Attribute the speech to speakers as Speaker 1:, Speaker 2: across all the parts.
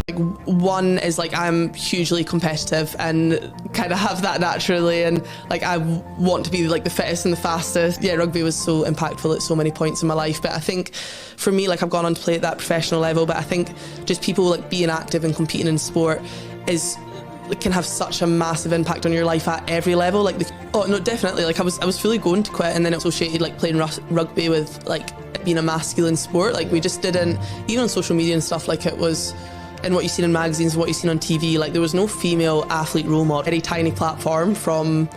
Speaker 1: Like, one is like I'm hugely competitive and kind of have that naturally, and like I want to be like the fittest and the fastest. Yeah, rugby was so impactful at so many points in my life, but I think for me, like I've gone on to play at that professional level, but I think just people like being active and competing in sport can have such a massive impact on your life at every level. Like, oh no, definitely. Like I was fully going to quit, and then associated like playing rugby with like being a masculine sport. Like we just didn't, even on social media and stuff, like it was, and what you've seen in magazines, what you've seen on TV, like there was no female athlete role model. Very tiny platform from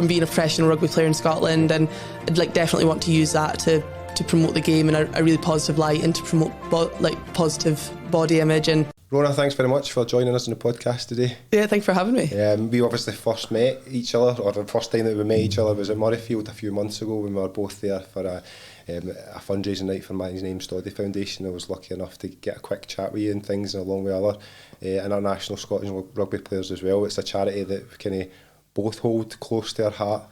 Speaker 1: being a professional rugby player in Scotland, and I'd like definitely want to use that to promote the game in a really positive light, and to promote positive body image. And
Speaker 2: Rhona, thanks very much for joining us on the podcast today.
Speaker 1: Yeah, thanks for having me.
Speaker 2: We obviously first met each other, or the first time that we met each other was at Murrayfield a few months ago when we were both there for a fundraising night for My Name's Stoddy Foundation. I was lucky enough to get a quick chat with you and things, and along with other international Scottish rugby players as well. It's a charity that we kind of both hold close to our heart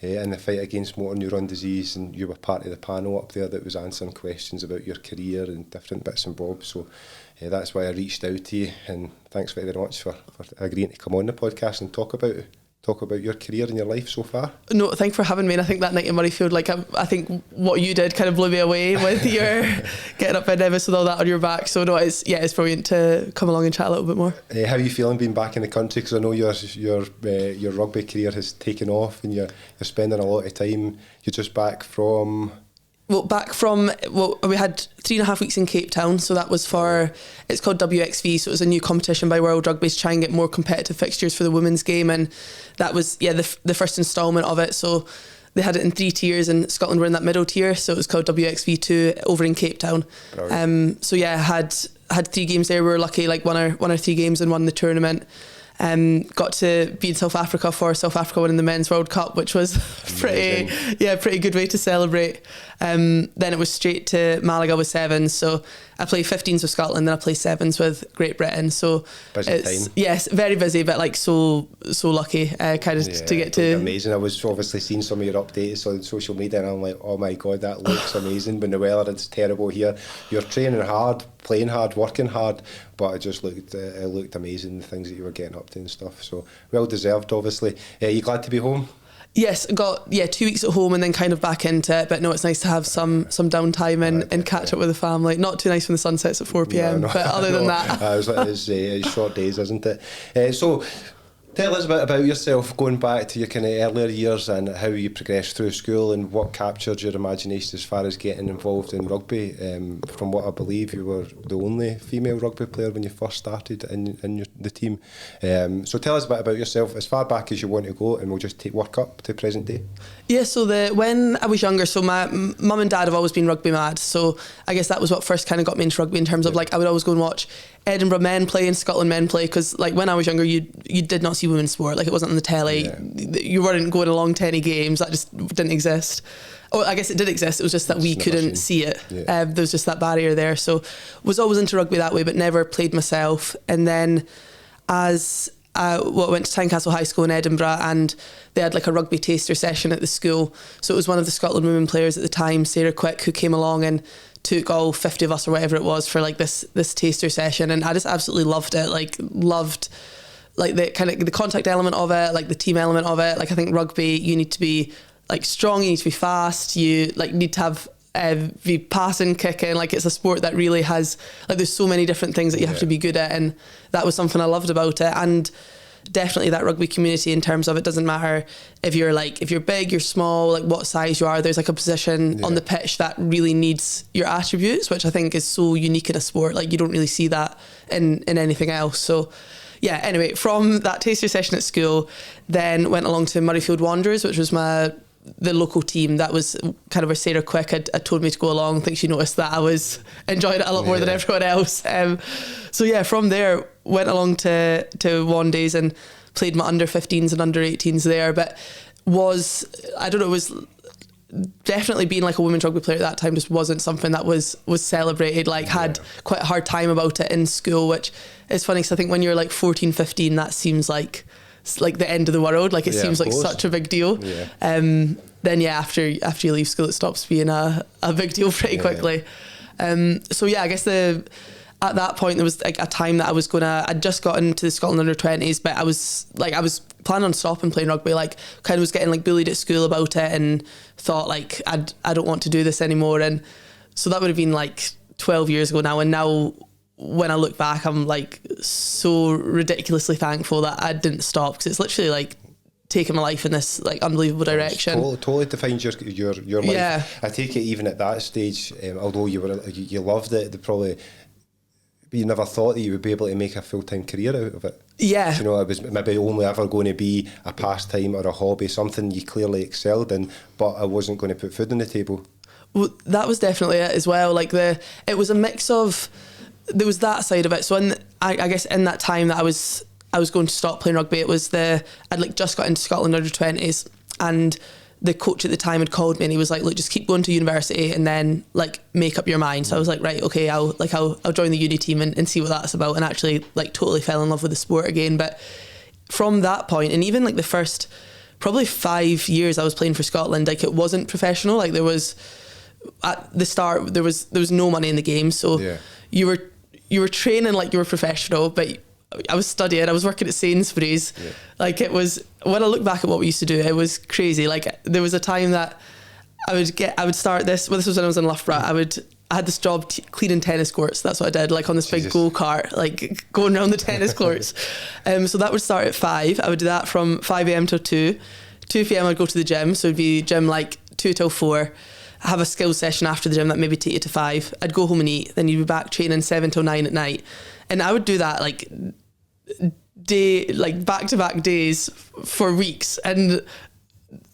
Speaker 2: in the fight against motor neuron disease, and you were part of the panel up there that was answering questions about your career and different bits and bobs. So that's why I reached out to you, and thanks very much for agreeing to come on the podcast and talk about your career and your life so far.
Speaker 1: No, thanks for having me. And I think that night in Murrayfield, like I think what you did kind of blew me away with your getting up in Nevis with all that on your back. So no, it's brilliant to come along and chat a little bit more.
Speaker 2: How are you feeling being back in the country? Because I know your rugby career has taken off, and you're spending a lot of time. You're just back from.
Speaker 1: We had 3.5 weeks in Cape Town, so that was it's called WXV, so it was a new competition by World Rugby to try and get more competitive fixtures for the women's game, and that was the first instalment of it. So they had it in 3 tiers, and Scotland were in that middle tier, so it was called WXV2 over in Cape Town. So yeah, had 3 games there. We were lucky, like won our 3 games and won the tournament. Got to be in South Africa for South Africa winning the Men's World Cup, which was pretty good way to celebrate. Then it was straight to Malaga with 7s. So I play 15s with Scotland, then I play 7s with Great Britain. So
Speaker 2: busy time.
Speaker 1: Yes, very busy, but like so lucky to get to.
Speaker 2: Amazing. I was obviously seeing some of your updates on social media, and I'm like, oh my god, that looks amazing. When the weather is terrible here, you're training hard, playing hard, working hard, but it looked amazing, the things that you were getting up to and stuff. So well deserved, obviously. Are you glad to be home?
Speaker 1: Yes, I got 2 weeks at home and then kind of back into it, but no, it's nice to have some downtime and catch up with the family. Not too nice when the sun sets at 4 p.m, but other than that.
Speaker 2: It's short days, isn't it? So tell us a bit about yourself, going back to your kind of earlier years and how you progressed through school and what captured your imagination as far as getting involved in rugby. From what I believe, you were the only female rugby player when you first started in the team. So tell us a bit about yourself as far back as you want to go, and we'll just work up to present day.
Speaker 1: Yeah, so when I was younger, so my mum and dad have always been rugby mad, so I guess that was what first kind of got me into rugby, in terms of like I would always go and watch Edinburgh men play and Scotland men play, because like when I was younger you did not see women's sport, like it wasn't on the telly. You weren't going along to any games, that just didn't exist. Oh, I guess it did exist, it was just that we couldn't see it. There was just that barrier there, so was always into rugby that way, but never played myself. And then as I went to Tynecastle High School in Edinburgh, and they had like a rugby taster session at the school, so it was one of the Scotland women players at the time, Sarah Quick, who came along and took all 50 of us or whatever it was for like this taster session, and I just absolutely loved it. Loved the kind of the contact element of it, like the team element of it. Like I think rugby, you need to be like strong, you need to be fast, you like need to have be passing, kicking. Like it's a sport that really has like there's so many different things that you have to be good at, and that was something I loved about it. And definitely that rugby community, in terms of it doesn't matter if you're big, you're small, like what size you are, there's like a position on the pitch that really needs your attributes, which I think is so unique in a sport. Like you don't really see that in anything else. So yeah, anyway, from that taster session at school, then went along to Murrayfield Wanderers, which was the local team. That was kind of where Sarah Quick had told me to go along. I think she noticed that I was enjoying it a lot more than everyone else. So yeah, from there went along to Wandays and played my under 15s and under 18s there, but was definitely being like a women's rugby player at that time just wasn't something that was celebrated. Like had quite a hard time about it in school, which is funny because I think when you're like 14, 15, that seems like the end of the world. Like it seems like such a big deal. Then after you leave school, it stops being a big deal pretty quickly. So yeah, I guess at that point there was like a time that I'd just got into the Scotland under-20s, but I was planning on stopping playing rugby, like kind of was getting like bullied at school about it and thought like I don't want to do this anymore. And so that would have been like 12 years ago now, and now when I look back I'm like so ridiculously thankful that I didn't stop, because it's literally like taking my life in this like unbelievable direction.
Speaker 2: Totally defined your life.
Speaker 1: Yeah.
Speaker 2: I take it even at that stage, although you loved it, you never thought that you would be able to make a full-time career out of it.
Speaker 1: Yeah.
Speaker 2: You know, it was maybe only ever going to be a pastime or a hobby, something you clearly excelled in, but I wasn't going to put food on the table.
Speaker 1: Well, that was definitely it as well. Like it was a mix of, there was that side of it. So I guess in that time that I was going to stop playing rugby, it was I'd like just got into Scotland under-20s, and the coach at the time had called me and he was like, look, just keep going to university and then like make up your mind. So I was like, right, okay, I'll join the uni team and see what that's about, and actually like totally fell in love with the sport again. But from that point, and even like the first probably 5 years I was playing for Scotland, like it wasn't professional. Like there was, at the start there was no money in the game, so
Speaker 2: yeah.
Speaker 1: you were training like you were professional, but I was studying, I was working at Sainsbury's. Yeah. Like it was, when I look back at what we used to do, it was crazy. Like there was a time that I would start this, well, this was when I was in Loughborough, I had this job cleaning tennis courts. That's what I did, like on this big go-kart, like going around the tennis courts. So that would start at 5. I would do that from 5 a.m. till 2. 2 p.m. I'd go to the gym, so it'd be gym like 2 till 4. Have a skills session after the gym that maybe take you to 5. I'd go home and eat, then you'd be back training 7 till 9 at night. And I would do that like back-to-back days for weeks, and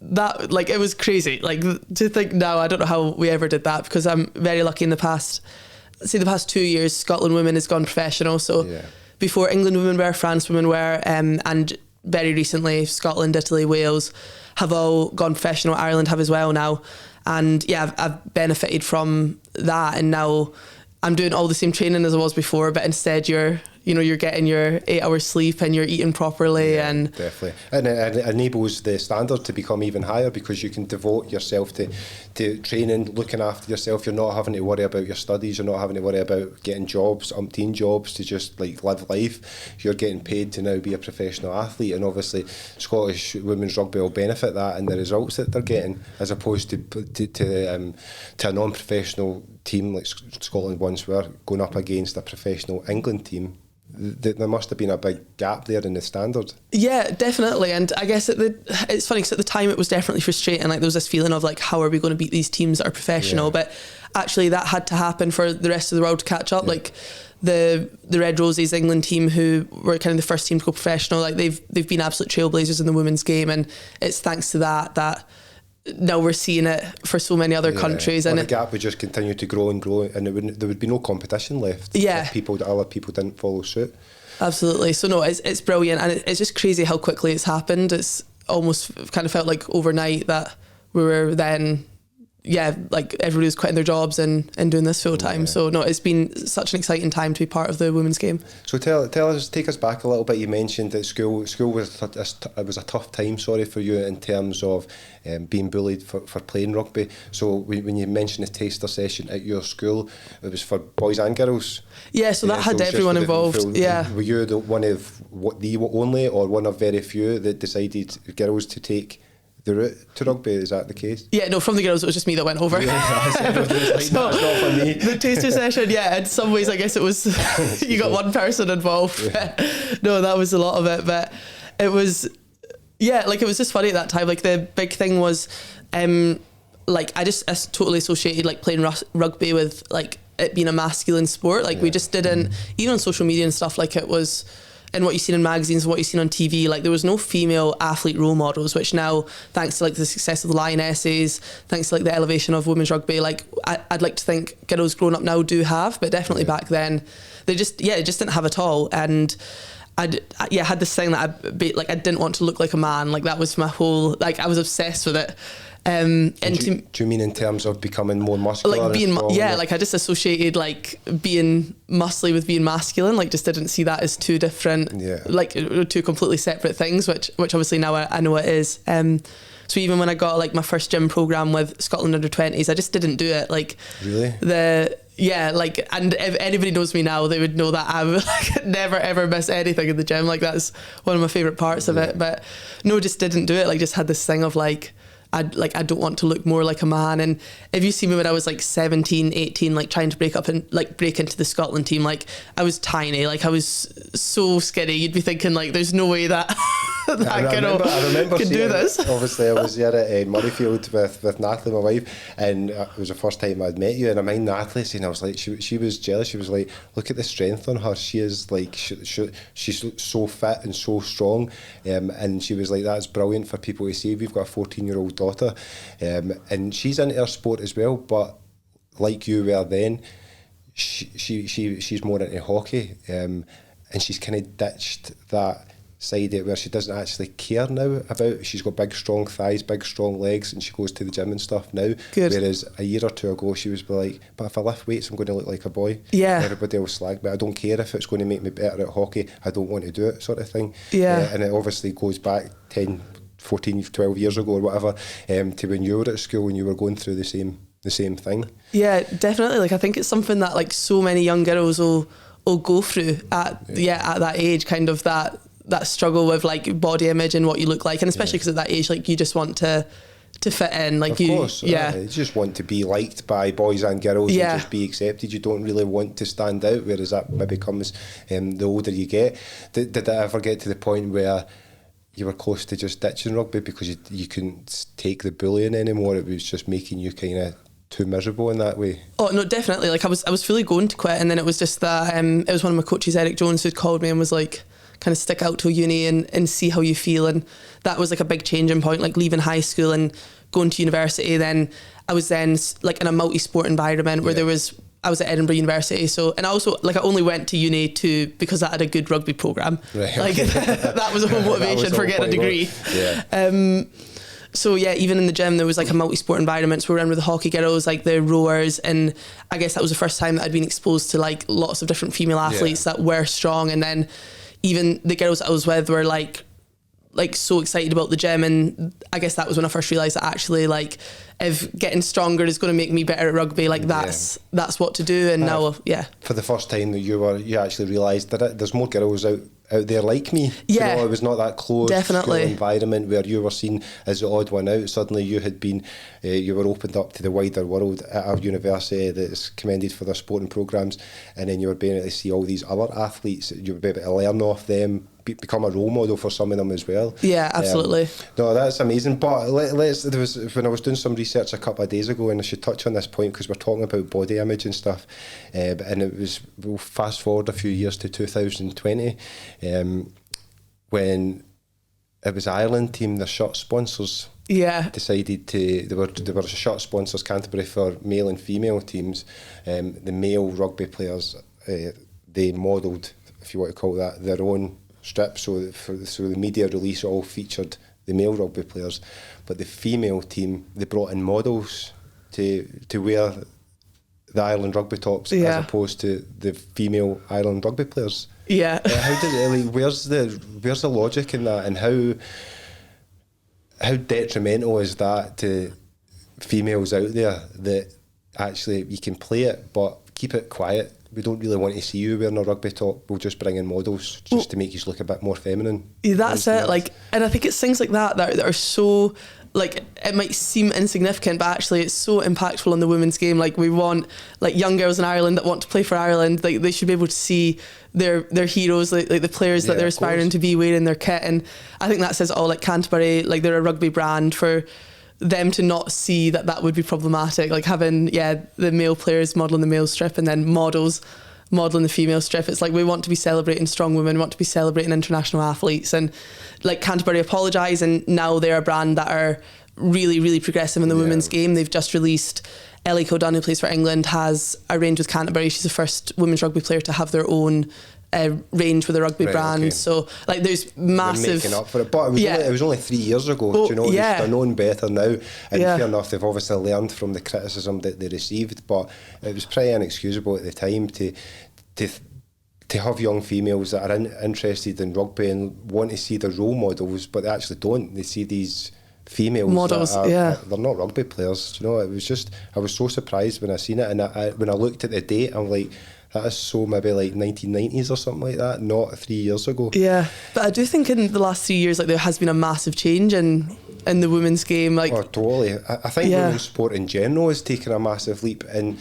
Speaker 1: that like it was crazy. Like to think now, I don't know how we ever did that, because I'm very lucky in the past 2 years Scotland women has gone professional. So yeah. Before England women were, France women were, and very recently Scotland, Italy, Wales have all gone professional. Ireland have as well now, and yeah, I've benefited from that, and now I'm doing all the same training as I was before, but instead you're getting your 8 hours sleep and you're eating properly. Yeah, and
Speaker 2: definitely, and it enables the standard to become even higher, because you can devote yourself to training, looking after yourself. You're not having to worry about your studies, you're not having to worry about getting jobs, umpteen jobs to just like live life. You're getting paid to now be a professional athlete, and obviously Scottish women's rugby will benefit that in the results that they're getting, as opposed to a non-professional team like Scotland once were, going up against a professional England team. There must have been a big gap there in the standard. Yeah,
Speaker 1: definitely. And I guess it's funny, because at the time it was definitely frustrating. Like there was this feeling of like, how are we going to beat these teams that are professional? Yeah. But actually that had to happen for the rest of the world to catch up. Yeah. Like the Red Roses England team, who were kind of the first team to go professional, like they've been absolute trailblazers in the women's game, and it's thanks to that now we're seeing it for so many other countries, and
Speaker 2: the gap would just continue to grow and grow, and there would be no competition left.
Speaker 1: Yeah,
Speaker 2: if other people didn't follow suit.
Speaker 1: Absolutely. So no, it's brilliant, and it's just crazy how quickly it's happened. It's almost kind of felt like overnight that we were then, like everybody was quitting their jobs and doing this full time. Yeah. So no, it's been such an exciting time to be part of the women's game.
Speaker 2: So take us back a little bit. You mentioned that school was a tough time, for you in terms of being bullied for playing rugby. So when you mentioned the taster session at your school, it was for boys and girls.
Speaker 1: Yeah, so that had everyone involved. Yeah.
Speaker 2: Were you one of the only, or one of very few that decided girls to take the route to rugby? Is that the case?
Speaker 1: Yeah, no, from the girls it was just me that went over.
Speaker 2: Yeah, that's not for me.
Speaker 1: The taster session, yeah, in some ways I guess it was you got one person involved. Yeah. No, that was a lot of it, but it was, like it was just funny at that time. Like the big thing was like I totally associated like playing rugby with like it being a masculine sport. Like we just didn't, even on social media and stuff, like it was, and what you've seen in magazines, what you've seen on TV, like there was no female athlete role models, which now, thanks to like the success of the Lionesses, thanks to like the elevation of women's rugby, like I'd like to think girls growing up now do have, but definitely back then they just didn't have at all. And I had this thing that I didn't want to look like a man. Like that was my whole, like I was obsessed with it.
Speaker 2: Do you mean in terms of becoming more muscular?
Speaker 1: Like being, like I just associated like being muscly with being masculine. Like just didn't see that as two different, like two completely separate things. Which obviously now I know it is. So even when I got like my first gym program with Scotland under-20s, I just didn't do it. Like
Speaker 2: really,
Speaker 1: yeah, like, and if anybody knows me now, they would know that I would like, never ever miss anything in the gym. Like, that's one of my favourite parts of it. But no, just didn't do it. Like, just had this thing of like, I don't want to look more like a man. And if you see me when I was like 17, 18, like trying to break into the Scotland team, like I was tiny, like I was so skinny. You'd be thinking like, there's no way that
Speaker 2: I remember
Speaker 1: can do this.
Speaker 2: Obviously, I was here at Murrayfield with Natalie, my wife, and it was the first time I'd met you. And I mind Natalie saying, I was like, she was jealous. She was like, look at the strength on her. She is like, she's so fit and so strong. And she was like, that's brilliant for people to see. We've got a 14-year-old daughter, and she's into her sport as well. But like you were then, she's more into hockey, and she's kind of ditched that side of it where she doesn't actually care now about. She's got big strong thighs, big strong legs, and she goes to the gym and stuff now. Good. Whereas a year or two ago she was like, but if I lift weights I'm going to look like a boy. Yeah. Everybody will slag me. I don't care if it's going to make me better at hockey. I don't want to do it, sort of thing. Yeah. And it obviously goes back 10, 14, 12 years ago or whatever, to when you were at school and you were going through the same thing. Yeah, definitely. Like, I think it's something that like so many young girls will go through at that age, kind of that struggle with like body image and what you look like, and especially because at that age, like, you just want to fit in, like, you just want to be liked by boys and girls, and just be accepted. You don't really want to stand out, whereas that maybe comes the older you get. Did it ever get to the point where you were close to just ditching rugby because you couldn't take the bullying anymore? It was just making you kind of too miserable in that way? Oh no, definitely. Like, I was fully going to quit, and then it was just that it was one of my coaches, Eric Jones, who'd called me and was like, kind of stick out till uni and see how you feel. And that was like a big changing point, like leaving high school and going to university. Then I was then like in a multi-sport environment where I was at Edinburgh University, so, and I also, like, I only went to uni because I had a good rugby programme. Right. Like, that was a whole motivation for getting a degree. Yeah. So yeah, even in the gym there was like a multi-sport environment, so we were in with the hockey girls, like the rowers, and I guess that was the first time that I'd been exposed to like lots of different female athletes that were strong. And then even the girls that I was with were like so excited about the gym, and I guess that was when I first realised that actually, like, if getting stronger is going to make me better at rugby, like that's what to do. And now, for the first time that you actually realised that there's more girls out there like me. Yeah, you know, it was not that closed school environment where you were seen as the odd one out. Suddenly you had been, you were opened up to the wider world at our university that's commended for their sporting programmes, and then you were being able to see all these other athletes. You would be able to learn off them, become a role model for some of them as well. Yeah, absolutely. No, that's amazing. But there was, when I was doing some research a couple of days ago, and I should touch on this point because we're talking about body image and stuff, and it was, we'll fast forward a few years to 2020, when it was Ireland team, their shirt sponsors decided they were shirt sponsors, Canterbury, for male and female teams. The male rugby players, they modelled, if you want to call that, their own strip, so the media release all featured the male rugby players, but the female team, they brought in models to wear the Ireland rugby tops as opposed to the female Ireland rugby players. Yeah. How did it, like, where's the logic in that, and how detrimental is that to females out there, that actually you can play it but keep it quiet? We don't really want to see you wearing a rugby top. We'll just bring in models just to make you look a bit more feminine. Yeah, that's it. Like, and I think it's things like that are so, like, it might seem insignificant, but actually it's so impactful on the women's game. Like, we want, like, young girls in Ireland that want to play for Ireland, like, they should be able to see their heroes, like the players that they're aspiring to be wearing their kit. And I think that says all, like, Canterbury, like, they're a rugby brand. For them to not see that would be problematic, like having the male players modelling the male strip and then models modelling the female strip. It's like, we want to be celebrating strong women, we want to be celebrating international athletes. And like, Canterbury apologise, and now they're a brand that are really, really progressive in the women's game. They've just released, Ellie Codan, who plays for England, has a range with Canterbury. She's the first women's rugby player to have their own range with a rugby brand. Okay. So, like, there's massive... They're making up for it. But it was only 3 years ago. Do you know? They're known better now. And fair enough, they've obviously learned from the criticism that they received, but it was pretty inexcusable at the time to have young females that are interested in rugby and want to see their role models, but they actually don't. They see these females
Speaker 1: models,
Speaker 2: they're not rugby players. Do you know, it was just, I was so surprised when I seen it, and when I looked at the date, I'm like, that is so maybe like 1990s or something like that, not 3 years ago.
Speaker 1: Yeah, but I do think in the last 3 years, like there has been a massive change in the women's game. Like,
Speaker 2: oh, totally. I think women's sport in general has taken a massive leap, and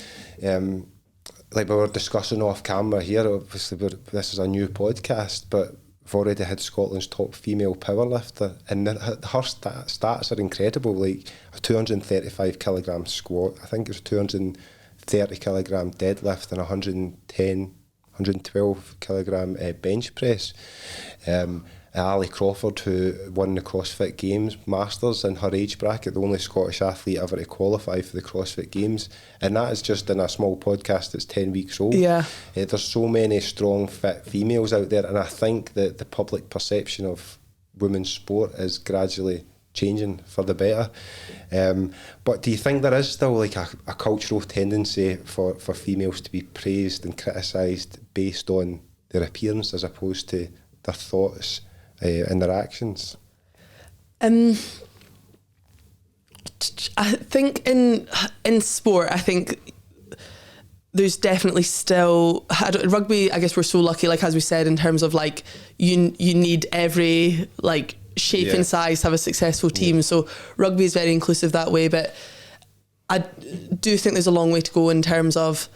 Speaker 2: like we were discussing off camera here, obviously this is a new podcast, but we've already had Scotland's top female powerlifter, and her stats are incredible. Like a 235 kilogram squat, I think it's 230 kilogram deadlift, and 112 kilogram bench press. Ali Crawford, who won the CrossFit Games Masters in her age bracket, the only Scottish athlete ever to qualify for the CrossFit Games, and that is just in a small podcast that's 10 weeks old. There's so many strong, fit females out there, and I think that the public perception of women's sport is gradually changing for the better. But do you think there is still like a cultural tendency for females to be praised and criticised based on their appearance as opposed to their thoughts and their actions?
Speaker 1: I think in sport, I think there's definitely still rugby. I guess we're so lucky, like as we said, in terms of like you need every like shape and size to have a successful team. So rugby is very inclusive that way, but I do think there's a long way to go in terms of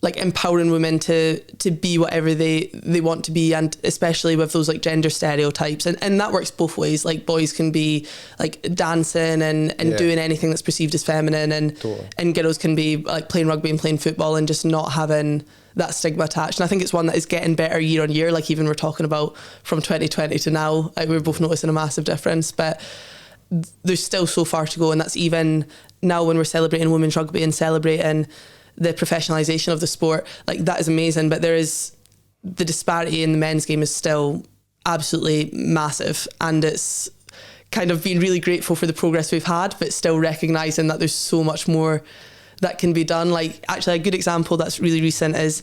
Speaker 1: like empowering women to be whatever they want to be, and especially with those like gender stereotypes, and that works both ways. Like boys can be like dancing and doing anything that's perceived as feminine, and girls can be like playing rugby and playing football and just not having that stigma attached. And I think it's one that is getting better year on year. Like even we're talking about from 2020 to now, like we're both noticing a massive difference, but there's still so far to go. And that's even now when we're celebrating women's rugby and celebrating the professionalisation of the sport, like that is amazing, but there is the disparity in the men's game is still absolutely massive, and it's kind of been really grateful for the progress we've had, but still recognising that there's so much more that can be done. Like actually a good example that's really recent is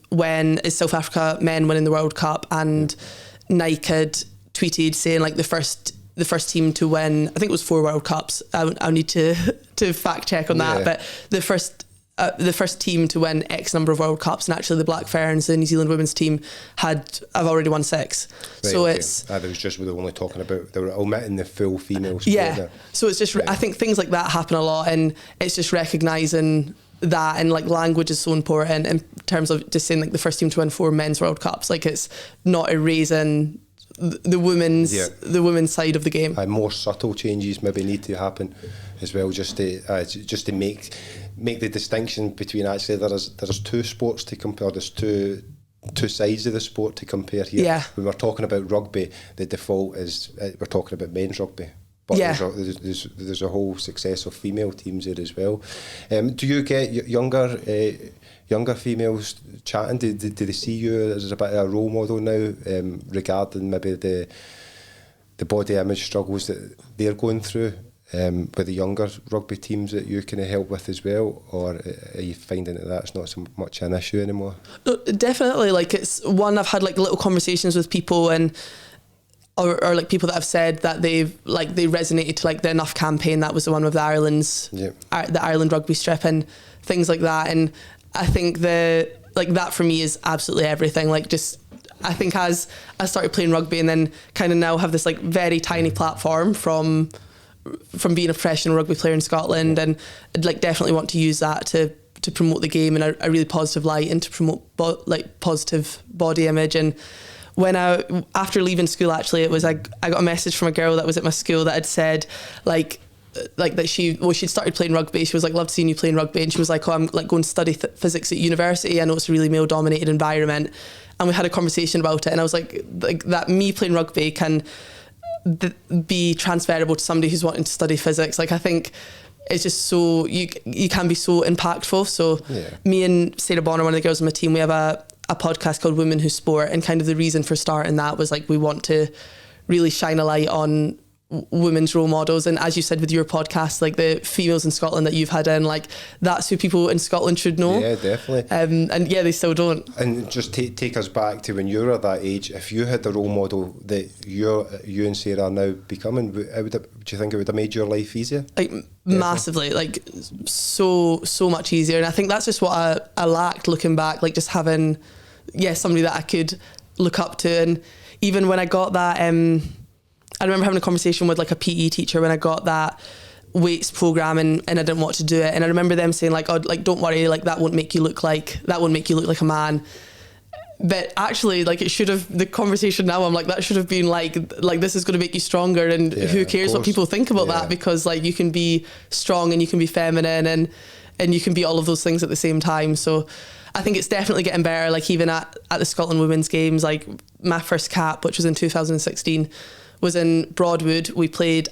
Speaker 1: when South Africa men winning the World Cup, and Nike had tweeted saying like the first team to win, I think it was 4 World Cups, I'll need to fact check on that, but the first team to win X number of World Cups, and actually the Black Ferns, the New Zealand women's team, have already won 6. Right, so it's
Speaker 2: that was just, they were only talking about, they were omitting the full female sport.
Speaker 1: Yeah, so it's just I think things like that happen a lot, and it's just recognising that, and like language is so important in terms of just saying like the first team to win 4 men's World Cups. Like it's not erasing the women's side of the game.
Speaker 2: More subtle changes maybe need to happen as well, just to make the distinction between actually there's 2 sports to compare. There's two sides of the sport to compare here.
Speaker 1: Yeah.
Speaker 2: When we're talking about rugby, the default is we're talking about men's rugby. But there's a whole success of female teams there as well. Do you get younger females chatting? Do they see you as a bit of a role model now regarding maybe the body image struggles that they're going through with the younger rugby teams that you kind of help with as well, or are you finding that that's not so much an issue anymore?
Speaker 1: No, definitely. Like it's one I've had like little conversations with people, and or like people that have said that they resonated to like the Enough campaign. That was the one with the Ireland rugby strip and things like that. And I think that for me is absolutely everything. Like just, I think as I started playing rugby and then kind of now have this like very tiny platform from being a professional rugby player in Scotland, and I'd like definitely want to use that to promote the game in a really positive light, and to promote positive body image. And when after leaving school, actually, it was I got a message from a girl that was at my school that had said like that she'd started playing rugby. She was like, "Loved seeing you playing rugby," and she was like, "Oh, I'm like going to study physics at university. I know it's a really male dominated environment." And we had a conversation about it, and I was like that me playing rugby can be transferable to somebody who's wanting to study physics. Like I think it's just so you can be so impactful. So me and Sarah Bonner, one of the girls on my team, we have a podcast called Women Who Sport, and kind of the reason for starting that was like we want to really shine a light on women's role models, and as you said with your podcast, like the females in Scotland that you've had in, like that's who people in Scotland should know.
Speaker 2: Yeah, definitely.
Speaker 1: And yeah, they still don't.
Speaker 2: And just take us back to when you were that age. If you had the role model that you and Sarah are now becoming, do you think it would have made your life easier?
Speaker 1: Like massively, like so much easier. And I think that's just what I lacked looking back, like just having somebody that I could look up to. And even when I got that I remember having a conversation with like a PE teacher when I got that weights program and I didn't want to do it. And I remember them saying like, oh, like, don't worry, like that won't make you look like a man. But actually, like it should have, the conversation now, I'm like, that should have been like this is going to make you stronger, and who cares what people think about that, because like you can be strong and you can be feminine and you can be all of those things at the same time. So I think it's definitely getting better. Like even at the Scotland Women's Games, like my first cap, which was in 2016, was in Broadwood. We played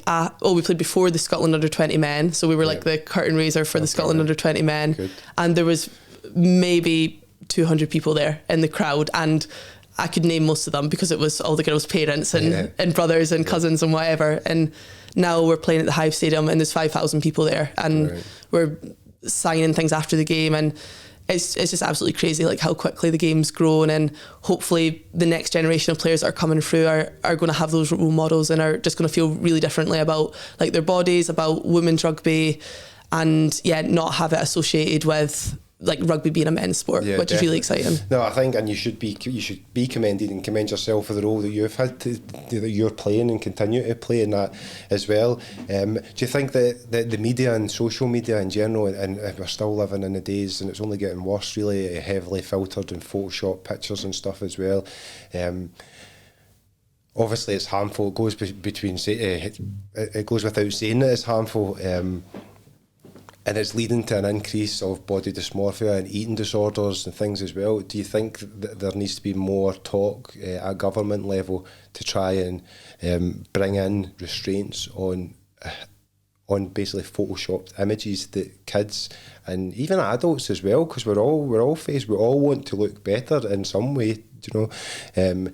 Speaker 1: before the Scotland under-20 men, so we were like the curtain raiser for the Scotland under-20 men. Good. And there was maybe 200 people there in the crowd, and I could name most of them because it was all the girls' parents and brothers and cousins and whatever. And now we're playing at the Hive Stadium and there's 5,000 people there, and we're signing things after the game, and it's just absolutely crazy like how quickly the game's grown. And hopefully the next generation of players that are coming through are going to have those role models and are just going to feel really differently about like their bodies, about women's rugby, and not have it associated with like rugby being a men's sport, which definitely is really exciting.
Speaker 2: No, I think, and you should be commended and commend yourself for the role that you've had that you're playing and continue to play in that as well. Do you think that the media and social media in general, and we're still living in the days, and it's only getting worse really, heavily filtered and Photoshop pictures and stuff as well. Obviously it's harmful. It goes it goes without saying that it's harmful. And it's leading to an increase of body dysmorphia and eating disorders and things as well. Do you think that there needs to be more talk at government level to try and bring in restraints on basically photoshopped images that kids and even adults as well, because we all want to look better in some way, that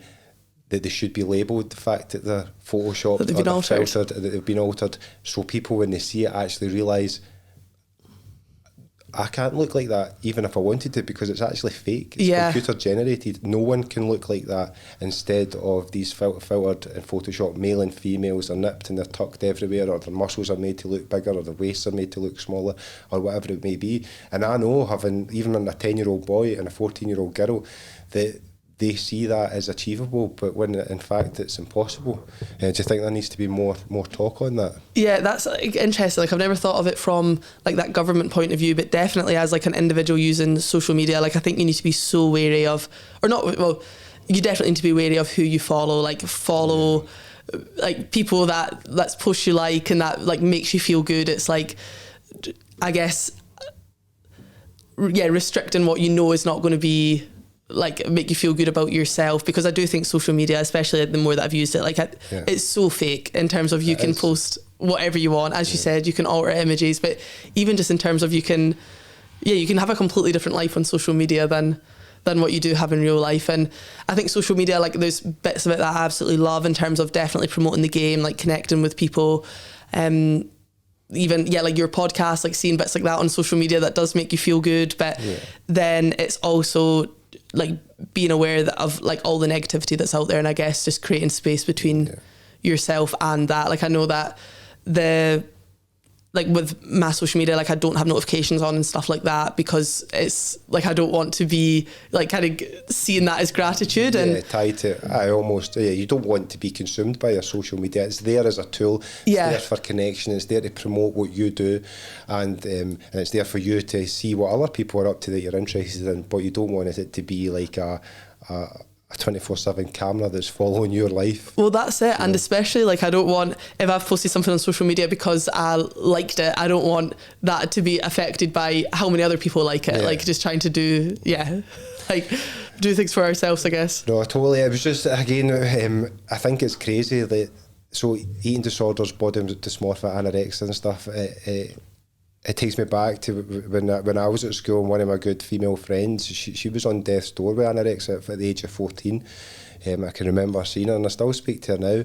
Speaker 2: they should be labelled the fact that they're photoshopped, that they've been filtered, that they've been altered, so people when they see it actually realise, I can't look like that even if I wanted to, because it's actually fake. It's computer generated. No one can look like that. Instead of these filtered and photoshopped male and females are nipped and they're tucked everywhere, or their muscles are made to look bigger, or their waists are made to look smaller, or whatever it may be. And I know, having even a 10-year-old boy and a 14-year-old girl, that they see that as achievable, but when in fact it's impossible. Do you think there needs to be more talk on that? Yeah,
Speaker 1: that's like, interesting. Like I've never thought of it from like that government point of view, but definitely as like an individual using social media, like I think you need to be so wary of, you definitely need to be wary of who you follow. Like follow like people that's post you like, and that like makes you feel good. It's like, I guess, restricting what you know is not going to be like make you feel good about yourself, because I do think social media, especially the more that I've used it, like it's so fake in terms of you can post whatever you want, as you said, you can alter images, but even just in terms of you can have a completely different life on social media than what you do have in real life. And I think social media, like there's bits of it that I absolutely love in terms of definitely promoting the game, like connecting with people, even like your podcast, like seeing bits like that on social media, that does make you feel good. But then it's also like being aware of like all the negativity that's out there, and I guess just creating space between yourself and that. Like I know that like with my social media, like I don't have notifications on and stuff like that, because it's like I don't want to be like kind of seeing that as gratitude and
Speaker 2: tied to you don't want to be consumed by your social media. It's there as a tool, it's there for connection, it's there to promote what you do, and it's there for you to see what other people are up to that you're interested in, but you don't want it to be like a 24/7 camera that's following your life.
Speaker 1: Well, that's it. And especially like I don't want, if I've posted something on social media because I liked it, I don't want that to be affected by how many other people like it. Like just trying to do do things for ourselves, I guess.
Speaker 2: No, totally. It was just, again, I think it's crazy that so eating disorders, body dysmorphia, anorexia and stuff, it takes me back to when I was at school, and one of my good female friends, she was on death's door with anorexia at the age of 14. I can remember seeing her, and I still speak to her now.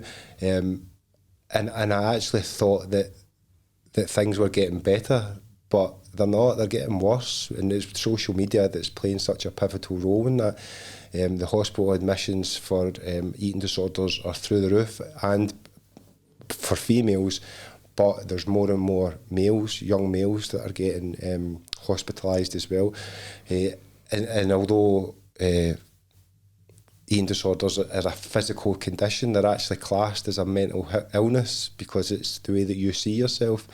Speaker 2: and I actually thought that things were getting better, but they're not. They're getting worse, and it's social media that's playing such a pivotal role in that. The hospital admissions for eating disorders are through the roof, and for females, but there's more and more males, young males, that are getting hospitalised as well. And although eating disorders are a physical condition, they're actually classed as a mental illness because it's the way that you see yourself.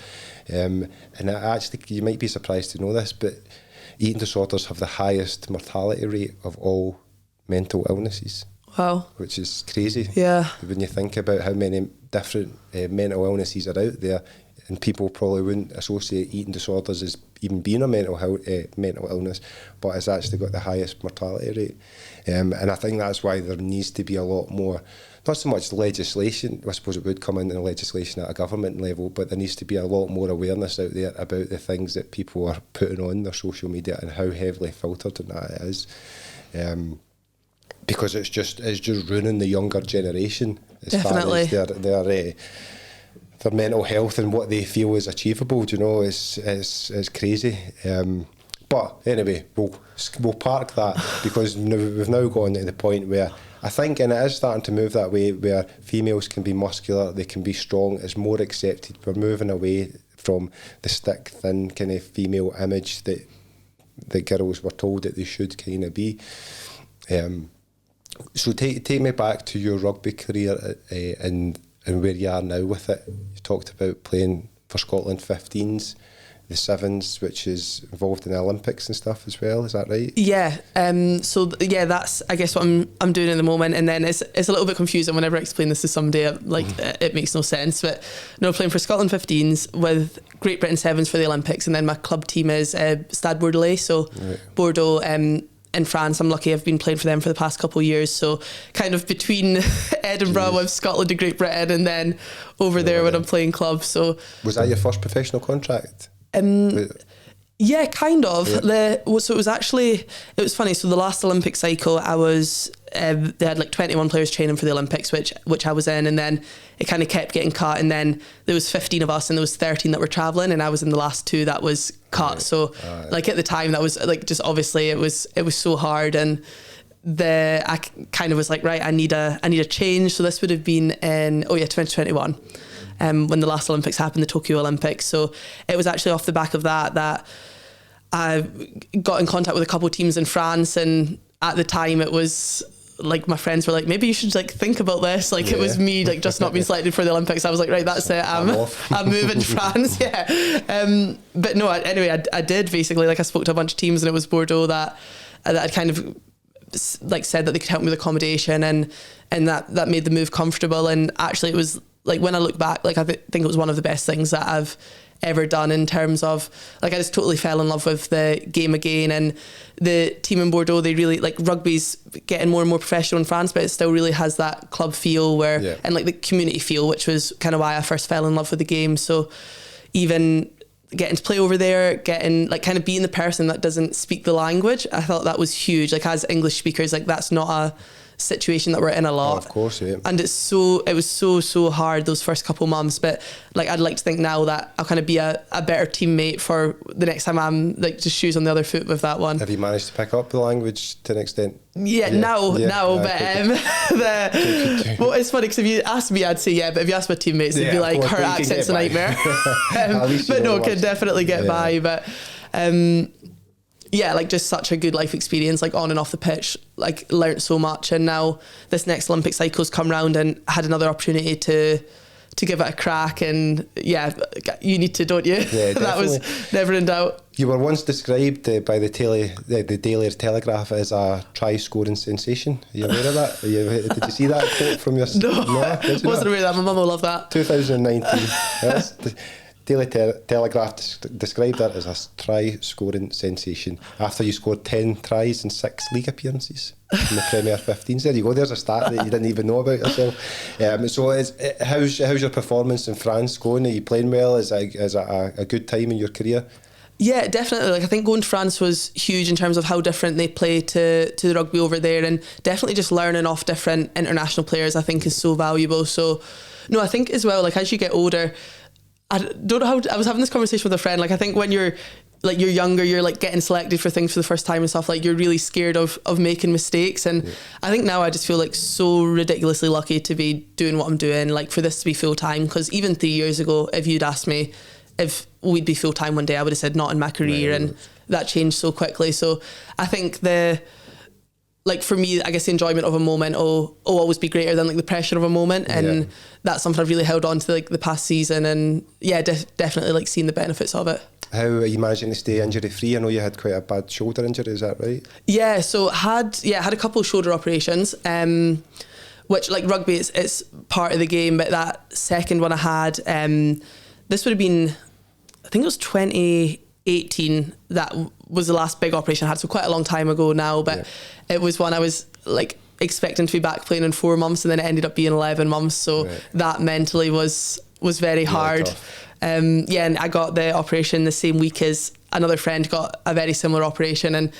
Speaker 2: And actually, you might be surprised to know this, but eating disorders have the highest mortality rate of all mental illnesses.
Speaker 1: Wow.
Speaker 2: Which is crazy.
Speaker 1: Yeah.
Speaker 2: When you think about how many different mental illnesses are out there, and people probably wouldn't associate eating disorders as even being a mental illness, but it's actually got the highest mortality rate. And I think that's why there needs to be a lot more, not so much legislation, I suppose it would come in legislation at a government level, but there needs to be a lot more awareness out there about the things that people are putting on their social media and how heavily filtered that it is. Because it's just ruining the younger generation as
Speaker 1: Definitely.
Speaker 2: far as their mental health and what they feel is achievable. Do you know, it's crazy. But anyway, we'll park that because we've now gone to the point where I think, and it is starting to move that way, where females can be muscular, they can be strong, it's more accepted. We're moving away from the stick thin kind of female image that the girls were told that they should kind of be. So take me back to your rugby career and where you are now with it. You talked about playing for Scotland 15s, the 7s, which is involved in the Olympics and stuff as well. Is that right?
Speaker 1: Yeah. That's I guess what I'm doing at the moment. And then it's a little bit confusing whenever I explain this to somebody. It makes no sense. But no, playing for Scotland 15s with Great Britain 7s for the Olympics, and then my club team is Stade Bordelais. So right. Bordeaux. In France, I'm lucky I've been playing for them for the past couple of years, so kind of between Edinburgh with Scotland and Great Britain, and then over there when I'm playing club. So was
Speaker 2: that your first professional contract?
Speaker 1: Yeah, kind of.
Speaker 2: Yeah.
Speaker 1: So it was funny. So the last Olympic cycle, I was they had like 21 players training for the Olympics, which I was in, and then it kind of kept getting cut, and then there was 15 of us and there was 13 that were travelling, and I was in the last 2 that was cut. Right. So like at the time, that was like, just obviously it was so hard, and I kind of was like, right, I need a change. So this would have been in 2021. When the last Olympics happened, the Tokyo Olympics. So it was actually off the back of that I got in contact with a couple of teams in France, and at the time it was like my friends were like, maybe you should like think about this. Like it was me like just not being selected for the Olympics. I was like, right, that's it. I'm moving to France. Yeah. But no, anyway, I did basically, like I spoke to a bunch of teams, and it was Bordeaux that I'd kind of like said that they could help me with accommodation, and that made the move comfortable. And actually it was like, when I look back, like I think it was one of the best things that I've ever done, in terms of like I just totally fell in love with the game again. And the team in Bordeaux, they really, like, rugby's getting more and more professional in France, but it still really has that club feel and like the community feel, which was kind of why I first fell in love with the game. So even getting to play over there, getting like kind of being the person that doesn't speak the language, I thought that was huge. Like as English speakers, like that's not a situation that we're in a lot.
Speaker 2: Oh, of course, yeah.
Speaker 1: And it was so hard those first couple months, but like I'd like to think now that I'll kind of be a better teammate for the next time I'm like just shoes on the other foot with that one.
Speaker 2: Have you managed to pick up the language to an extent?
Speaker 1: Now, well, it's funny because if you asked me, I'd say yeah, but if you asked my teammates, they'd be like, her accent's a nightmare. But no, can definitely get by. But yeah, like just such a good life experience, like on and off the pitch, like learnt so much. And now this next Olympic cycle's come round, and had another opportunity to give it a crack. And yeah, you need to, don't you?
Speaker 2: Yeah,
Speaker 1: That was never in doubt.
Speaker 2: You were once described by the Daily Telegraph as a try-scoring sensation. Are you aware of that? Did you see that quote from your...
Speaker 1: No, wasn't aware of that. My mum will love that. 2019.
Speaker 2: Yes. Daily Telegraph described that as a try-scoring sensation after you scored 10 tries in 6 league appearances in the Premier 15s. There you go, there's a stat that you didn't even know about yourself. So how's your performance in France going? Are you playing well? Is it a good time in your career?
Speaker 1: Yeah, definitely. Like I think going to France was huge in terms of how different they play to the rugby over there, and definitely just learning off different international players I think is so valuable. So No, I think as well, like as you get older, I don't know how, I was having this conversation with a friend, like I think when you're younger, you're like getting selected for things for the first time and stuff, like you're really scared of making mistakes. And I think now I just feel like so ridiculously lucky to be doing what I'm doing, like for this to be full time. Because even 3 years ago, if you'd asked me if we'd be full time one day, I would have said not in my career. And that changed so quickly. So I think like for me, I guess the enjoyment of a moment will always be greater than like the pressure of a moment. And that's something I've really held on to like the past season. And yeah, definitely like seeing the benefits of it.
Speaker 2: How are you managing to stay injury free? I know you had quite a bad shoulder injury, is that right? Yeah,
Speaker 1: so had a couple of shoulder operations, which like rugby, it's part of the game. But that second one I had, this would have been, I think it was 2018. That was the last big operation I had, so quite a long time ago now. But it was one I was like expecting to be back playing in 4 months, and then it ended up being 11 months. So that mentally was very hard. And I got the operation the same week as another friend got a very similar operation. And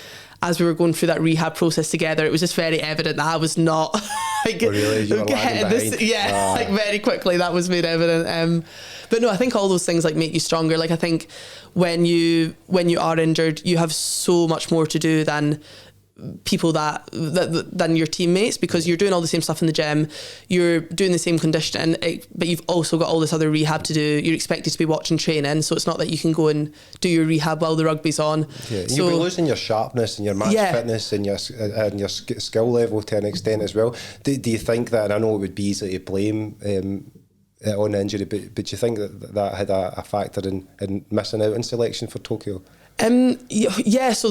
Speaker 1: as we were going through that rehab process together, it was just very evident that I was not like
Speaker 2: really? You were lagging behind?
Speaker 1: Like very quickly that was made evident. But no, I think all those things like make you stronger. Like I think when you are injured, you have so much more to do than people than your teammates, because you're doing all the same stuff in the gym, you're doing the same conditioning, but you've also got all this other rehab to do. You're expected to be watching training, so it's not that you can go and do your rehab while the rugby's on.
Speaker 2: So you'll be losing your sharpness and your match fitness and your skill level to an extent as well. Do you think that, and I know it would be easy to blame on injury, but do you think that had a factor in missing out in selection for Tokyo?
Speaker 1: So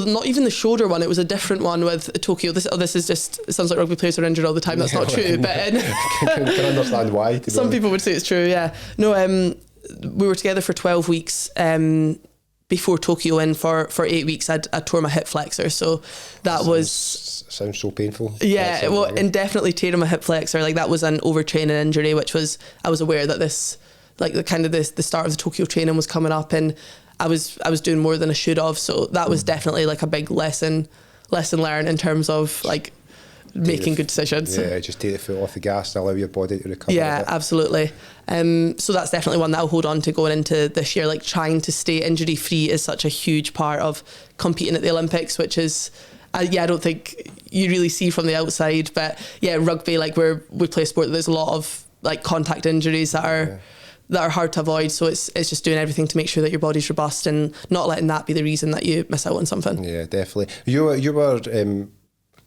Speaker 1: not even the shoulder one, it was a different one with Tokyo. This is just, it sounds like rugby players are injured all the time. That's not true, but
Speaker 2: can understand why.
Speaker 1: Some people would say it's true. No, we were together for 12 weeks before Tokyo, and for 8 weeks I tore my hip flexor, so that
Speaker 2: sounds so painful.
Speaker 1: And definitely tearing my hip flexor, like that was an overtraining injury, which was, I was aware that this, like the kind of the start of the Tokyo training was coming up, and I was doing more than I should have, so that was definitely like a big lesson learned in terms of like making good decisions.
Speaker 2: Just take the foot off the gas and allow your body to recover.
Speaker 1: Absolutely. So that's definitely one that I'll hold on to going into this year. Like trying to stay injury free is such a huge part of competing at the Olympics, which is I don't think you really see from the outside. But rugby, like we play a sport that there's a lot of like contact injuries that are hard to avoid, so it's just doing everything to make sure that your body's robust and not letting that be the reason that you miss out on something.
Speaker 2: Yeah, definitely. You were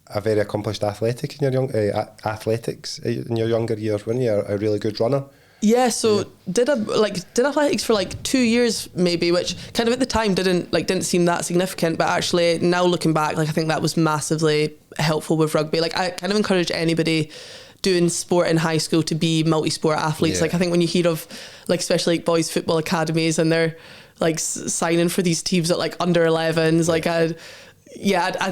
Speaker 2: a very accomplished athletics in your younger years, weren't you? A really good runner. Did athletics for like 2 years maybe, which kind of at the time didn't seem that significant, but actually now looking back, like I think that was massively helpful with rugby. Like I kind of encourage anybody doing sport in high school to be multi-sport athletes. Like I think when you hear of like especially like boys football academies and they're like signing for these teams at like under 11s, like I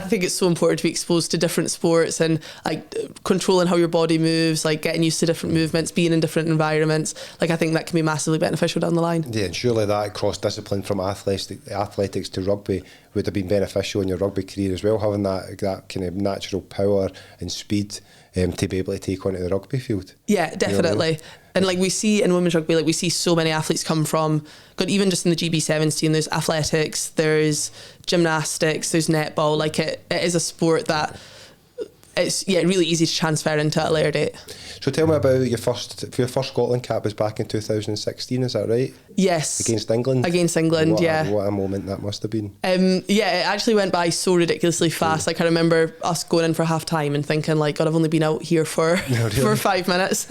Speaker 2: think it's so important to be exposed to different sports and like controlling how your body moves, like getting used to different movements, being in different environments. Like I think that can be massively beneficial down the line. Yeah, and surely that cross-discipline from athletics to rugby would have been beneficial in your rugby career as well, having that kind of natural power and speed to be able to take onto the rugby field. Yeah, definitely. You know what I mean? And like we see in women's rugby, like we see so many athletes come from, God, even just in the GB Sevens team, there's athletics, there's gymnastics, there's netball. Like it is a sport that it's really easy to transfer into at a later date. So tell me about your first Scotland cap was back in 2016, is that right? Yes. Against England? Against England, what a moment that must have been. It actually went by so ridiculously fast. Like I remember us going in for half time and thinking like, God, I've only been out here for 5 minutes.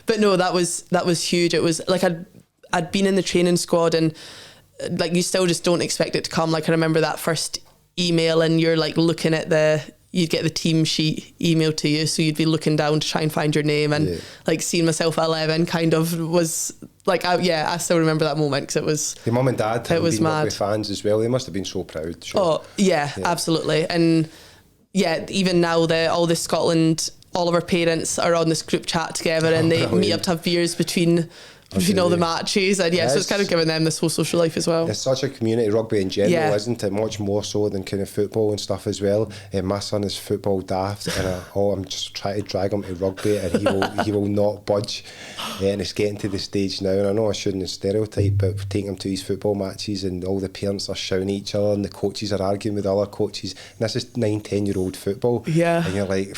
Speaker 2: But no, that was huge. It was like I'd been in the training squad, and like you still just don't expect it to come. Like I remember that first email, and you're like looking at you'd get the team sheet emailed to you, so you'd be looking down to try and find your name, and like seeing myself at 11 kind of was like, I still remember that moment because it was. Your mum and dad have been rugby fans as well. They must have been so proud. Sure. Oh yeah, absolutely. And even now all the Scotland
Speaker 1: all of our parents are on this group chat together, and they meet up to have beers between all the matches, and so it's kind of giving them this whole social life as well.
Speaker 2: It's such a community, rugby in general, isn't it? Much more so than kind of football and stuff as well. My son is football daft, and I'm just trying to drag him to rugby, and he will not budge. And it's getting to the stage now, and I know I shouldn't stereotype, but taking him to these football matches, and all the parents are shouting at each other, and the coaches are arguing with other coaches, and this is 9-10-year-old football, and you're like,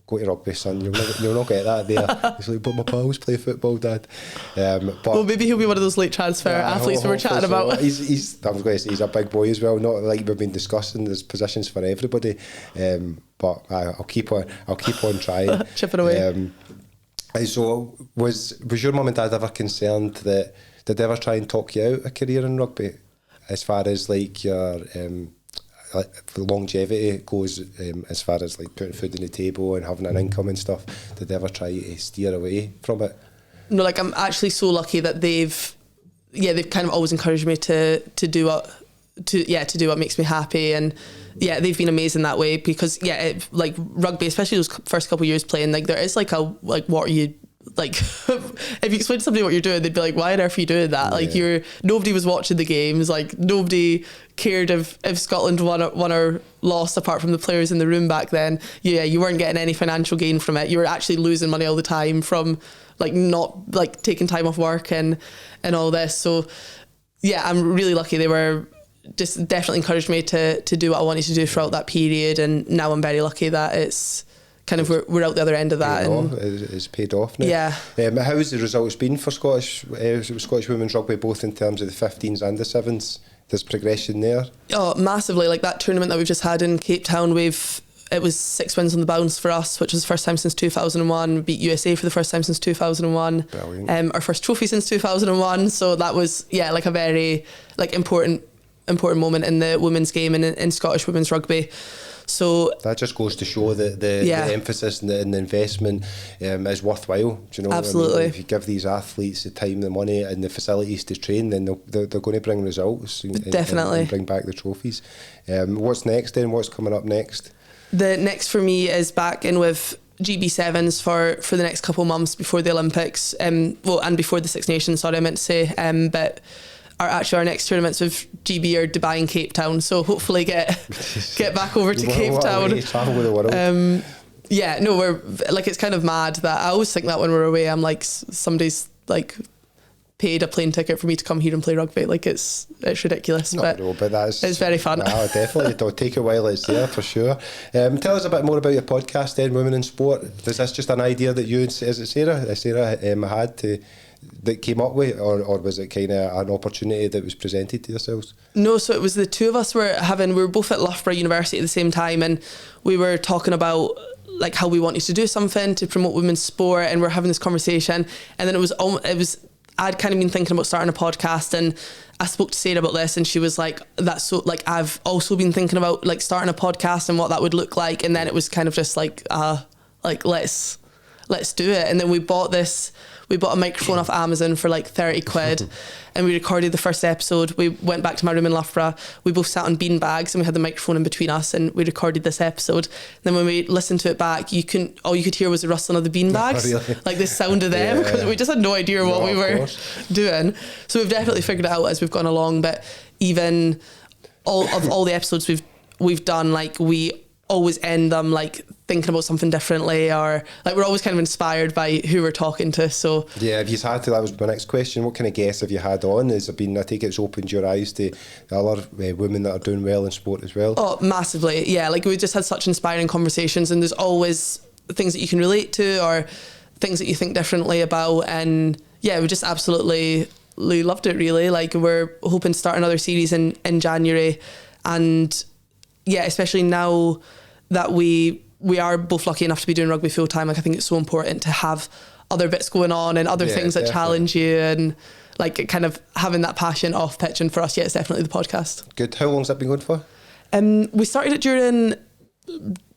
Speaker 2: go to rugby, son. You'll not get that there. He's like, but my pals play football, Dad. But
Speaker 1: well, maybe he'll be one of those late transfer athletes we were chatting about.
Speaker 2: I was going to say he's a big boy as well. Not like we've been discussing. There's positions for everybody. But I'll keep on trying.
Speaker 1: Chipping away.
Speaker 2: So was your mum and dad ever concerned that did they ever try and talk you out a career in rugby, as far as like your the longevity goes, as far as like putting food on the table and having an income and stuff? Did they ever try to steer away from it?
Speaker 1: No, like I'm actually so lucky that they've kind of always encouraged me to do what makes me happy, and they've been amazing that way, because like rugby, especially those first couple of years playing, like there is like what are you like if you explain to somebody what you're doing, they'd be like, why on earth are you doing that? Like nobody was watching the games, like nobody cared if Scotland won or lost, apart from the players in the room back then. You weren't getting any financial gain from it. You were actually losing money all the time from like not like taking time off work and all this. So I'm really lucky. They were just definitely encouraged me to do what I wanted to do throughout that period, and now I'm very lucky that it's kind of we're out the other end of that.
Speaker 2: It's paid off now. How has the results been for Scottish women's rugby, both in terms of the 15s and the 7s? There's progression there? Oh,
Speaker 1: massively. Like that tournament that we've just had in Cape Town, it was 6 wins on the bounce for us, which was the first time since 2001. We beat USA for the first time since 2001.
Speaker 2: Brilliant.
Speaker 1: Our first trophy since 2001. So that was like a very like important moment in the women's game and in Scottish women's rugby. So
Speaker 2: that just goes to show that the emphasis and the investment is worthwhile. Do you know?
Speaker 1: Absolutely.
Speaker 2: I mean, if you give these athletes the time, the money, and the facilities to train, then they're going to bring results.
Speaker 1: Definitely.
Speaker 2: And bring back the trophies. What's next then? What's coming up next?
Speaker 1: The next for me is back in with GB Sevens for the next couple of months before the Olympics. And before the Six Nations. Sorry, I meant to say. But our next tournaments with GB are Dubai and Cape Town, so hopefully get back over to Cape Town.
Speaker 2: Travel with the world.
Speaker 1: We're like, it's kind of mad that I always think that when we're away, I'm like, somebody's like paid a plane ticket for me to come here and play rugby. Like it's ridiculous, but it's very fun.
Speaker 2: No, definitely. It'll take a while. It's there for sure. Tell us a bit more about your podcast then, Women in Sport. Is this just an idea that you, is it Sarah had that came up with, or was it kind of an opportunity that was presented to yourselves?
Speaker 1: No, so it was the two of us we were both at Loughborough University at the same time, and we were talking about like how we wanted to do something to promote women's sport, and we're having this conversation, and then it was I'd kind of been thinking about starting a podcast, and I spoke to Sarah about this, and she was like, that's so, like, I've also been thinking about like starting a podcast and what that would look like, and then it was kind of just like let's do it. And then we bought a microphone off Amazon for like 30 quid and we recorded the first episode. We went back to my room in Loughborough. We both sat on bean bags and we had the microphone in between us, and we recorded this episode. And then when we listened to it back, all you could hear was the rustling of the bean bags, really? Like the sound of them, because we just had no idea what we were doing. So we've definitely figured it out as we've gone along. But even all the episodes we've done, like we always end them like thinking about something differently, or like we're always kind of inspired by who we're talking to. So
Speaker 2: if you had to, that was my next question, what kind of guests have you had on? I take it's opened your eyes to a lot of women that are doing well in sport as well?
Speaker 1: Oh, massively. Like we just had such inspiring conversations, and there's always things that you can relate to or things that you think differently about, and we just absolutely loved it, really. Like we're hoping to start another series in January, and especially now that we are both lucky enough to be doing rugby full time. Like I think it's so important to have other bits going on and other things that challenge you, and like kind of having that passion off pitch. And for us, it's definitely the podcast.
Speaker 2: Good. How long's that been going for?
Speaker 1: We started it during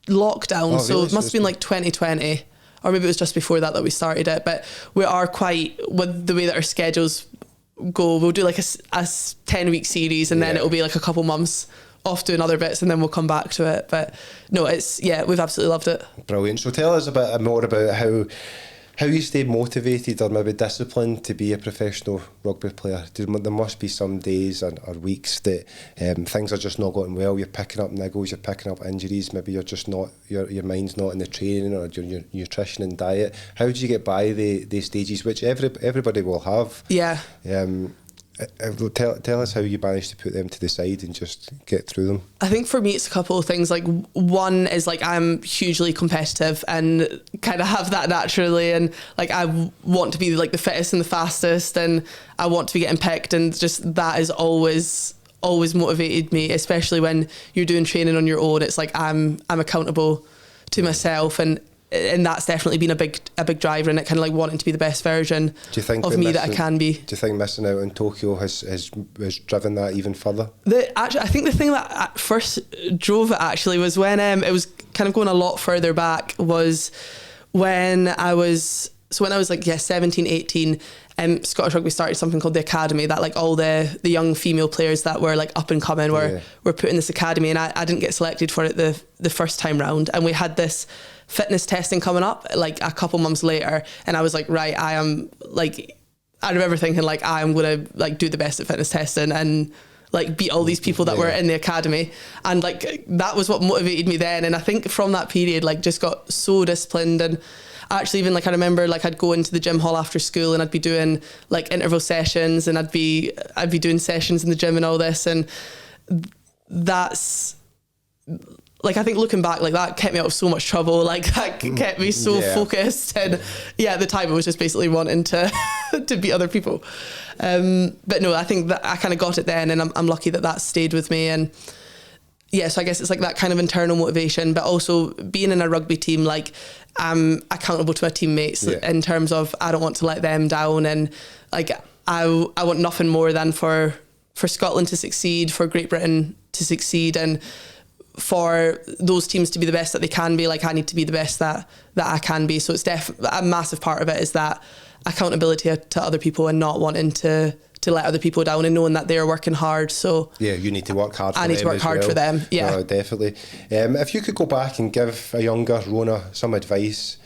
Speaker 1: lockdown, so
Speaker 2: really?
Speaker 1: it must have been like 2020, or maybe it was just before that we started it. But we are quite, with the way that our schedules go, we'll do like a 10-week series, and then it'll be like a couple months off doing other bits and then we'll come back to it. But no, we've absolutely loved it.
Speaker 2: Brilliant. So tell us a bit more about how you stay motivated or maybe disciplined to be a professional rugby player. There must be some days or weeks that things are just not going well. You're picking up niggles, you're picking up injuries. Maybe you're just not, your mind's not in the training or your nutrition and diet. How do you get by the stages, which everybody will have?
Speaker 1: Yeah.
Speaker 2: Tell us how you manage to put them to the side and just get through them.
Speaker 1: I think for me it's a couple of things. Like, one is like I'm hugely competitive and kind of have that naturally, and like I want to be like the fittest and the fastest, and I want to be getting picked, and just that is always motivated me, especially when you're doing training on your own. It's like I'm accountable to myself, and that's definitely been a big driver in it, kind of like wanting to be the best version of me that I can be. Do
Speaker 2: you think missing out in Tokyo has driven that even further?
Speaker 1: I think the thing that at first drove it actually was when it was kind of going a lot further back, was when I was like 17, 18, Scottish Rugby started something called the Academy, that like all the young female players that were like up and coming were put in this academy, and I didn't get selected for it the first time round, and we had this fitness testing coming up like a couple months later, and I was like, right, I remember thinking like I am gonna like do the best at fitness testing and like beat all these people that were in the academy, and like that was what motivated me then. And I think from that period like just got so disciplined, and actually even like I remember like I'd go into the gym hall after school and I'd be doing like interval sessions, and I'd be doing sessions in the gym and all this, and that's like, I think looking back, like that kept me out of so much trouble. Like that kept me so focused, and at the time it was just basically wanting to beat other people. But no, I think that I kind of got it then, and I'm lucky that stayed with me. And so I guess it's like that kind of internal motivation, but also being in a rugby team, like I'm accountable to my teammates in terms of I don't want to let them down, and like I want nothing more than for Scotland to succeed, for Great Britain to succeed, and for those teams to be the best that they can be. Like I need to be the best that I can be. So it's a massive part of it is that accountability to other people, and not wanting to let other people down, and knowing that they're working hard. So
Speaker 2: you need to work hard for them.
Speaker 1: I need to work hard for them. Yeah.
Speaker 2: No, definitely. If you could go back and give a younger Rhona some advice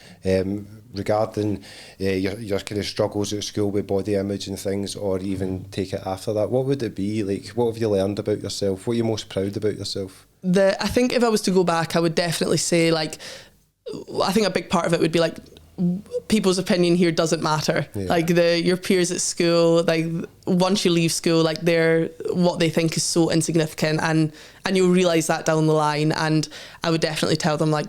Speaker 2: regarding your kind of struggles at school with body image and things, or even take it after that, what would it be? Like, what have you learned about yourself? What are you most proud about yourself?
Speaker 1: I think if I was to go back, I would definitely say, like, I think a big part of it would be like, people's opinion here doesn't matter. Like your peers at school, like once you leave school, like what they think is so insignificant, and you'll realise that down the line. And I would definitely tell them, like,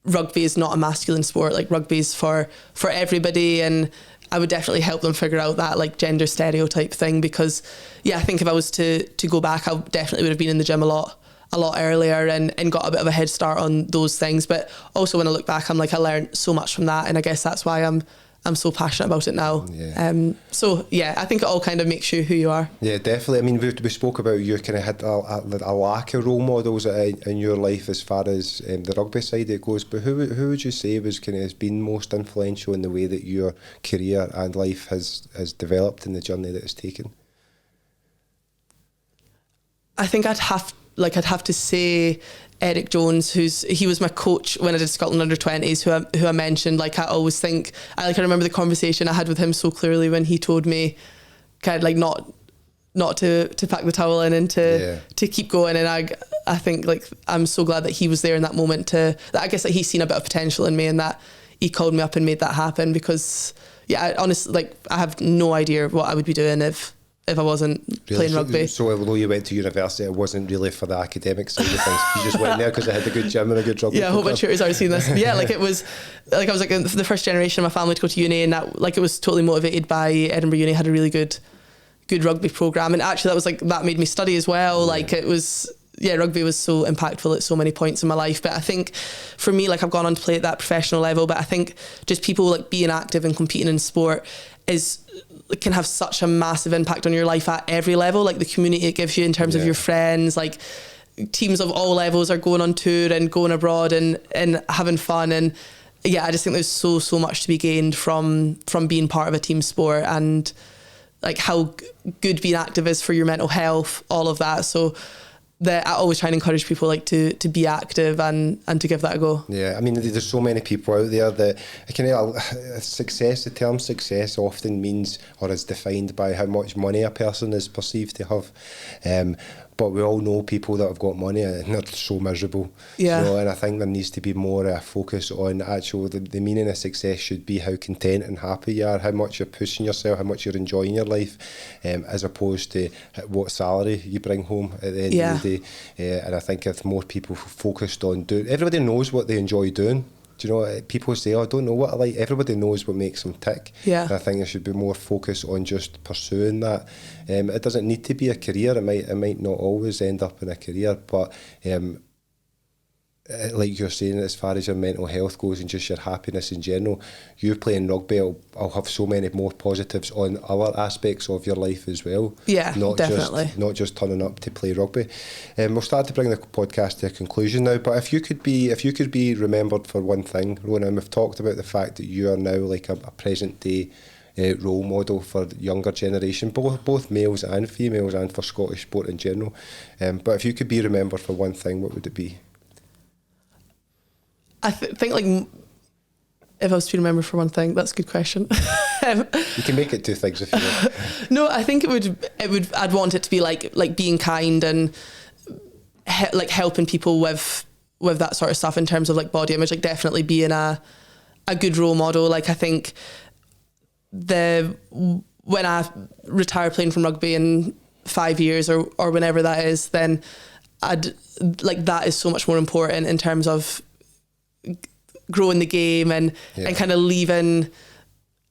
Speaker 1: rugby is not a masculine sport. Like rugby is for everybody, and I would definitely help them figure out that like gender stereotype thing, because I think if I was to go back, I definitely would have been in the gym a lot earlier and got a bit of a head start on those things. But also when I look back, I'm like, I learned so much from that, and I guess that's why I'm so passionate about it now. I think it all kind of makes you who you are. Yeah,
Speaker 2: definitely. I mean, we spoke about you kind of had a lack of role models in your life as far as the rugby side it goes, but who would you say has been most influential in the way that your career and life has developed in the journey that it's taken?
Speaker 1: I think I'd have to say Eric Jones, he was my coach when I did Scotland under-20s, who I mentioned. Like I always think, I remember the conversation I had with him so clearly when he told me kind of like not to pack the towel in and to keep going. And I think like I'm so glad that he was there in that moment, that I guess that he's seen a bit of potential in me, and that he called me up and made that happen. Because honestly, like I have no idea what I would be doing if I wasn't playing rugby.
Speaker 2: So although you went to university, it wasn't really for the academic side of things. You just went there because it had a good gym and a good rugby.
Speaker 1: I hope my tutors are seeing this. Like it was, like I was like the first generation of my family to go to uni, and that like it was totally motivated by Edinburgh Uni had a really good rugby programme, and actually that made me study as well. Like it was, rugby was so impactful at so many points in my life. But I think for me, like I've gone on to play at that professional level, but I think just people like being active and competing in sport can have such a massive impact on your life at every level. Like the community it gives you in terms of your friends, like teams of all levels are going on tour and going abroad and having fun. And I just think there's so much to be gained from being part of a team sport. And like how good being active is for your mental health, all of that. So I always try and encourage people like to be active and to give that a go.
Speaker 2: Yeah, I mean, there's so many people out there that success, the term success often means or is defined by how much money a person is perceived to have. But we all know people that have got money and they're so miserable.
Speaker 1: Yeah.
Speaker 2: So, and I think there needs to be more focus on actual, the meaning of success should be how content and happy you are, how much you're pushing yourself, how much you're enjoying your life, as opposed to what salary you bring home at the end of the day. And I think if more people focused on doing, everybody knows what they enjoy doing. Do you know, people say, oh, I don't know what I like. Everybody knows what makes them tick. Yeah. And I think there should be more focus on just pursuing that. It doesn't need to be a career. It might not always end up in a career, but like you're saying, as far as your mental health goes and just your happiness in general, you playing rugby will have so many more positives on other aspects of your life as well.
Speaker 1: Yeah, definitely.
Speaker 2: Not just turning up to play rugby. We'll start to bring the podcast to a conclusion now, but if you could be remembered for one thing, Rhona, and we've talked about the fact that you are now like a present day role model for the younger generation, both males and females, and for Scottish sport in general. But if you could be remembered for one thing, what would it be?
Speaker 1: I think like if I was to be remembered for one thing, that's a good question.
Speaker 2: You can make it two things if you want.
Speaker 1: No, I think it would. I'd want it to be like being kind and like helping people with that sort of stuff in terms of like body image, like definitely being a good role model. Like I think when I retire playing from rugby in 5 years or whenever that is, then I'd like that is so much more important in terms of growing the game and kind of leaving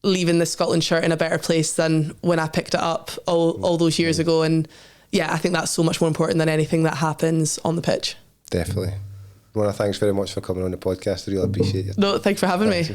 Speaker 1: the Scotland shirt in a better place than when I picked it up all those years ago. And yeah, I think that's so much more important than anything that happens on the pitch.
Speaker 2: Definitely. Rhona, thanks very much for coming on the podcast. I really appreciate it.
Speaker 1: No, thanks for having me.